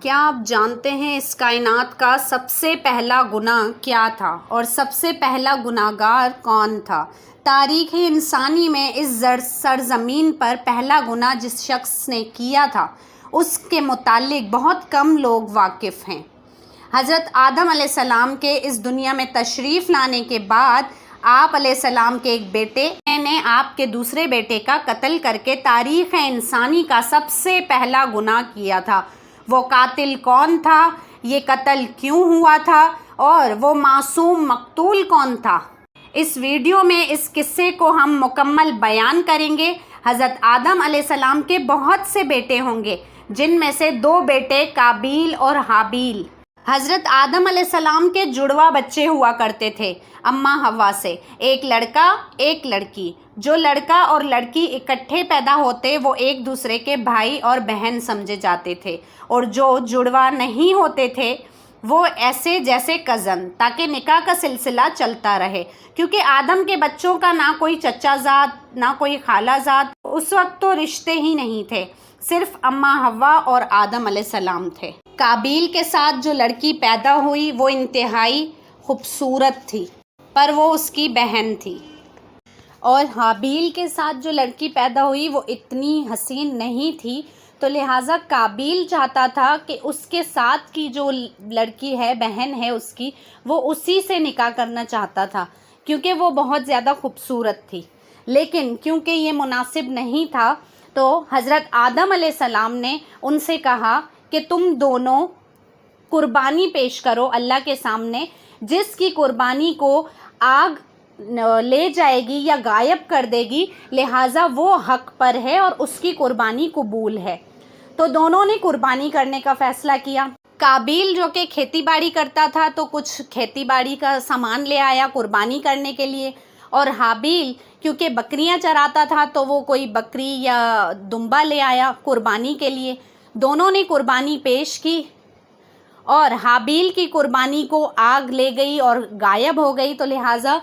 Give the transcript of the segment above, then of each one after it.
کیا آپ جانتے ہیں اس کائنات کا سب سے پہلا گناہ کیا تھا اور سب سے پہلا گناہگار کون تھا؟ تاریخ انسانی میں اس سرزمین پر پہلا گناہ جس شخص نے کیا تھا اس کے متعلق بہت کم لوگ واقف ہیں۔ حضرت آدم علیہ السلام کے اس دنیا میں تشریف لانے کے بعد آپ علیہ السلام کے ایک بیٹے نے آپ کے دوسرے بیٹے کا قتل کر کے تاریخ انسانی کا سب سے پہلا گناہ کیا تھا۔ وہ قاتل کون تھا، یہ قتل کیوں ہوا تھا اور وہ معصوم مقتول کون تھا؟ اس ویڈیو میں اس قصے کو ہم مکمل بیان کریں گے۔ حضرت آدم علیہ السلام کے بہت سے بیٹے ہوں گے، جن میں سے 2 بیٹے قابیل اور حابیل۔ حضرت آدم علیہ السلام کے جڑواں بچے ہوا کرتے تھے اماں حوا سے، ایک لڑکا ایک لڑکی۔ جو لڑکا اور لڑکی اکٹھے پیدا ہوتے وہ ایک دوسرے کے بھائی اور بہن سمجھے جاتے تھے، اور جو جڑواں نہیں ہوتے تھے وہ ایسے جیسے کزن، تاکہ نکاح کا سلسلہ چلتا رہے، کیونکہ آدم کے بچوں کا نہ کوئی چچا زاد نہ کوئی خالہ زاد، اس وقت تو رشتے ہی نہیں تھے، صرف اماں حوا اور آدم علیہ السلام تھے۔ قابیل کے ساتھ جو لڑکی پیدا ہوئی وہ انتہائی خوبصورت تھی، پر وہ اس کی بہن تھی، اور حابیل کے ساتھ جو لڑکی پیدا ہوئی وہ اتنی حسین نہیں تھی، تو لہٰذا قابیل چاہتا تھا کہ اس کے ساتھ کی جو لڑکی ہے، بہن ہے اس کی، وہ اسی سے نکاح کرنا چاہتا تھا، کیونکہ وہ بہت زیادہ خوبصورت تھی۔ لیکن کیونکہ یہ مناسب نہیں تھا تو حضرت آدم علیہ السلام نے ان سے کہا کہ تم دونوں قربانی پیش کرو اللہ کے سامنے، جس کی قربانی کو آگ لے جائے گی یا غائب کر دے گی، لہٰذا وہ حق پر ہے اور اس کی قربانی قبول ہے۔ تو دونوں نے قربانی کرنے کا فیصلہ کیا۔ قابیل جو کہ کھیتی باڑی کرتا تھا تو کچھ کھیتی باڑی کا سامان لے آیا قربانی کرنے کے لیے، اور حابیل کیونکہ بکریاں چراتا تھا تو وہ کوئی بکری یا دمبا لے آیا قربانی کے لیے۔ دونوں نے قربانی پیش کی، اور حابیل کی قربانی کو آگ لے گئی اور غائب ہو گئی، تو لہٰذا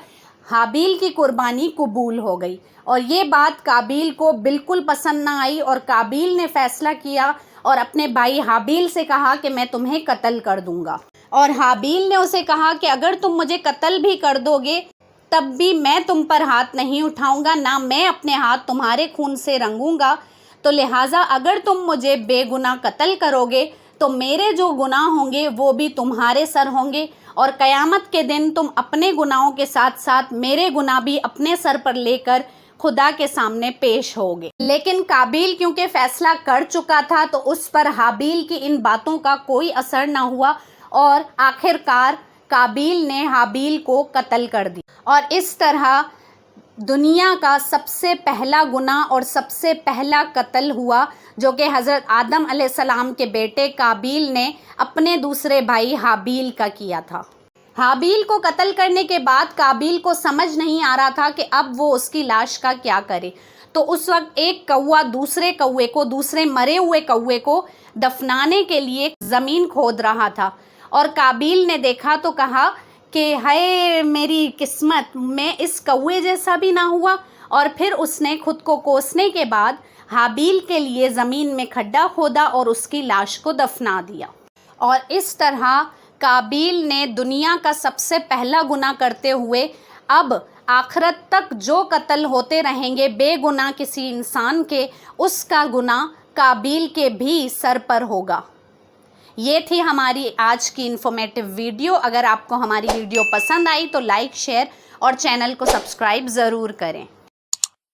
حابیل کی قربانی قبول ہو گئی، اور یہ بات قابیل کو بالکل پسند نہ آئی، اور قابیل نے فیصلہ کیا اور اپنے بھائی حابیل سے کہا کہ میں تمہیں قتل کر دوں گا، اور حابیل نے اسے کہا کہ اگر تم مجھے قتل بھی کر دو گے تب بھی میں تم پر ہاتھ نہیں اٹھاؤں گا، نہ میں اپنے ہاتھ تمہارے خون سے رنگوں گا، تو لہٰذا اگر تم مجھے بے گناہ قتل کرو گے تو میرے جو گناہ ہوں گے وہ بھی تمہارے سر ہوں گے، اور قیامت کے دن تم اپنے گناہوں کے ساتھ ساتھ میرے گناہ بھی اپنے سر پر لے کر خدا کے سامنے پیش ہوگے۔ لیکن قابیل کیونکہ فیصلہ کر چکا تھا تو اس پر حابیل کی ان باتوں کا کوئی اثر نہ ہوا، اور آخر کار قابیل نے حابیل کو قتل کر دیا، اور اس طرح دنیا کا سب سے پہلا گناہ اور سب سے پہلا قتل ہوا، جو کہ حضرت آدم علیہ السلام کے بیٹے قابیل نے اپنے دوسرے بھائی حابیل کا کیا تھا۔ حابیل کو قتل کرنے کے بعد قابیل کو سمجھ نہیں آ رہا تھا کہ اب وہ اس کی لاش کا کیا کرے، تو اس وقت ایک کوہ دوسرے مرے ہوئے کوے کو دفنانے کے لیے زمین کھود رہا تھا، اور قابیل نے دیکھا تو کہا کہ ہائے میری قسمت، میں اس کوے جیسا بھی نہ ہوا، اور پھر اس نے خود کو کوسنے کے بعد حابیل کے لیے زمین میں کھڈا کھودا اور اس کی لاش کو دفنا دیا، اور اس طرح قابیل نے دنیا کا سب سے پہلا گناہ کرتے ہوئے اب آخرت تک جو قتل ہوتے رہیں گے بے گناہ کسی انسان کے، اس کا گناہ قابیل کے بھی سر پر ہوگا۔ یہ تھی ہماری آج کی انفارمیٹیو ویڈیو۔ اگر آپ کو ہماری ویڈیو پسند آئی تو لائک، شیئر اور چینل کو سبسکرائب ضرور کریں۔